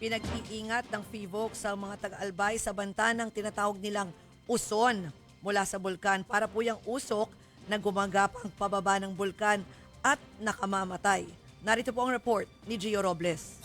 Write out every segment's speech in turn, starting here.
Pinag-iingat ng FIVOC sa mga taga-albay sa banta ng tinatawag nilang uson mula sa bulkan para po yung usok na gumagapang pababa ng bulkan at nakamamatay. Narito po ang report ni Gio Robles.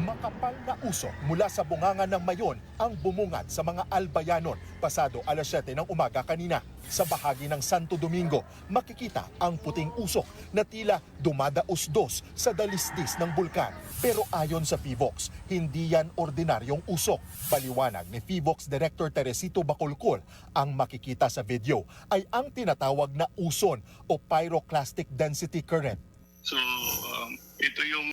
Makapal na usok mula sa bunganga ng mayon ang bumungad sa mga albayanon pasado alas 7 ng umaga kanina. Sa bahagi ng Santo Domingo, makikita ang puting usok na tila dumadaos-dos sa dalisdis ng bulkan. Pero ayon sa FIVOX, hindi yan ordinaryong usok. Paliwanag ni FIVOX Director Teresito Bacolcol, ang makikita sa video ay ang tinatawag na uson o pyroclastic density current. So ito yung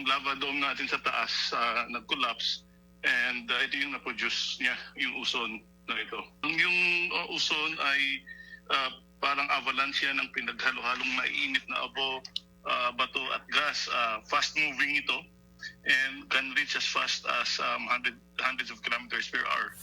lava dome natin sa taas nag-collapse and ito yung na-produce niya, yung uson na ito. Yung uson ay parang avalanche ng pinaghalo-halong maiinit na abo, bato at gas. Fast moving ito and can reach as fast as hundreds of kilometers per hour.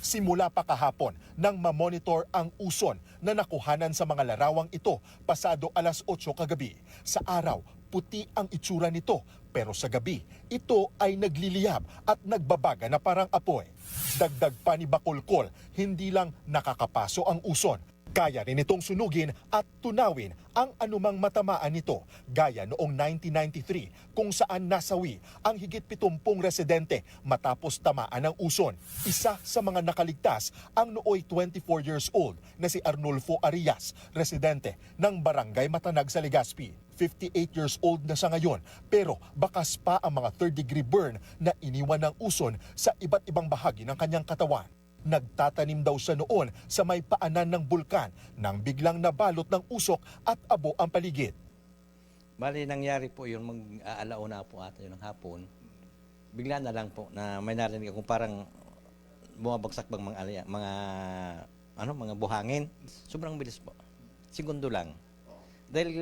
Simula pa kahapon nang mamonitor ang uson na nakuhanan sa mga larawang ito pasado alas 8 kagabi. Sa araw, puti ang itsura nito pero sa gabi, ito ay nagliliyab at nagbabaga na parang apoy. Dagdag pa ni Bacolcol, hindi lang nakakapaso ang uson. Kaya rin itong sunugin at tunawin ang anumang matamaan nito, gaya noong 1993 kung saan nasawi ang higit 70 residente matapos tamaan ng uson. Isa sa mga nakaligtas ang nooy 24 years old na si Arnulfo Arias, residente ng Barangay Matanag sa Legazpi. 58 years old na siya ngayon pero bakas pa ang mga third-degree burn na iniwan ng uson sa iba't ibang bahagi ng kanyang katawan. Nagtatanim daw siya noon sa may paanan ng bulkan nang biglang nabalot ng usok at abo ang paligid. Bali, nangyari po yun, mag-aalauna po ata yun ng hapon. Bigla na lang po na may narinig akong parang bumabagsak bang mga buhangin. Sobrang bilis po. Segundo lang. Dahil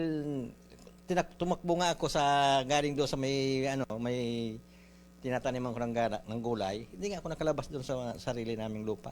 tumakbo nga ako sa galing doon sa may tinataniman ko ng gulay, hindi nga ako nakalabas doon sa sarili naming lupa.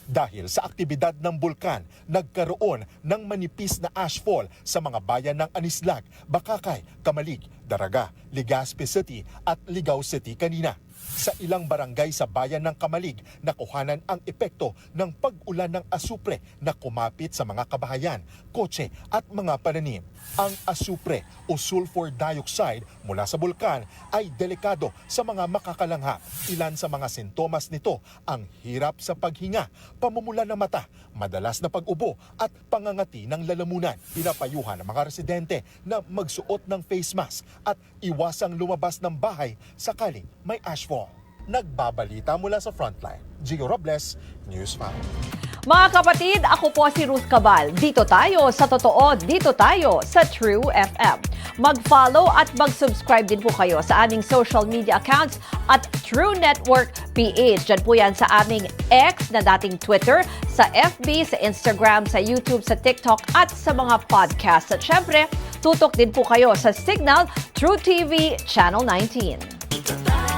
Dahil sa aktibidad ng bulkan, nagkaroon ng manipis na ashfall sa mga bayan ng Anislag, Bakakay, Kamalig, Daraga, Legazpi City at Ligao City kanina. Sa ilang barangay sa bayan ng Kamalig, nakuhanan ang epekto ng pag-ulan ng asupre na kumapit sa mga kabahayan, kotse at mga pananim. Ang asupre o sulfur dioxide mula sa bulkan ay delikado sa mga makakalanghap. Ilan sa mga sintomas nito ang hirap sa paghinga, pamumula ng mata, madalas na pag-ubo at pangangati ng lalamunan. Pinapayuhan ng mga residente na magsuot ng face mask at iwasang lumabas ng bahay sakaling may ashfall. Nagbabalita mula sa Frontline, Gio Robles, News 5. Mga kapatid, ako po si Ruth Cabal. Dito tayo sa totoo, dito tayo sa True FM. Mag-follow at mag-subscribe din po kayo sa aming social media accounts at True Network PH. Diyan po yan sa aming X na dating Twitter, sa FB, sa Instagram, sa YouTube, sa TikTok at sa mga podcast. At syempre, tutok din po kayo sa Signal True TV Channel 19.